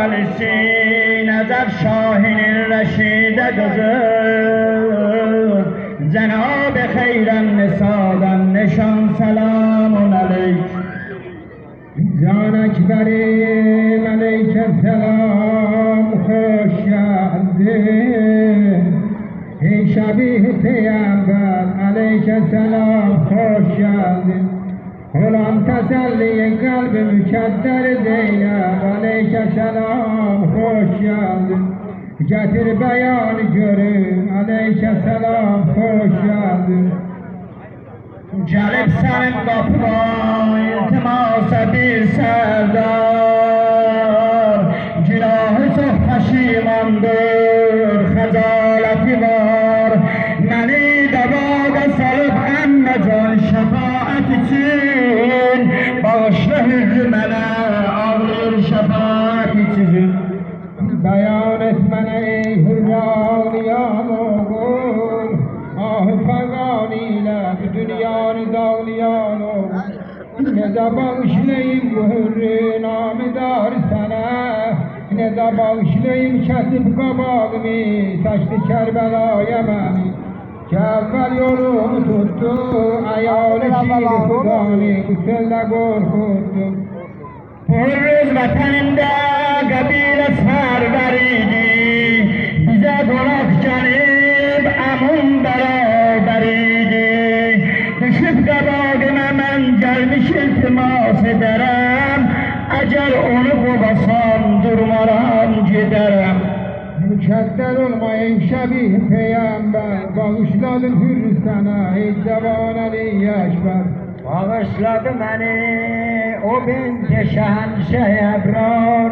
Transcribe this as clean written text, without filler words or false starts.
valisi Necef Şahin'in reşide kızı, Cenab-ı Hayren Nisa'dan nişan selamun aleyk. Can Ekberim aleyke selam, hoş geldin. Ey Şebih Peygamber aleyke selam, hoş geldin. Olan teselli kalbi mükedder Zeynep aleyke selam, hoş geldin. Getir beyanı görün aleyke selam, hoş geldin. Gelip senin kapına iltimasa bir serdar, günahı çok taşımandır, xəcaleti var. Məni dəbağa salıb əmmə can şəfaət için, bağışla hürrü mənə ağlayır şəfaət için. Beyan etmene ey hürre ağlayan oğul, ah-ı fegan ile dünyanı dağlayan oğul. Ne de bağışlayayım bu hürrü namidar sana, ne de bağışlayayım kesip kabağımı, saçtı Kerbela'ya beni. Kevvel yolumu tuttu, ayağını şiiri kudani, bu çölde korkuttu. Hürrüz vətənində qəbilə sərvər idi, bizə qonaq gəlib əmun bərabər idi. Düşüb qabağıma mən gəlmiş iltimas edərəm, əgər onu qovasam durmaram gedərəm. Mükəddər olma ey Şebih Peygamber, bağışladım hürrü sana ey Cevan Ali Ekber. Bağışladı məni o bint şəhənşəh əbrar,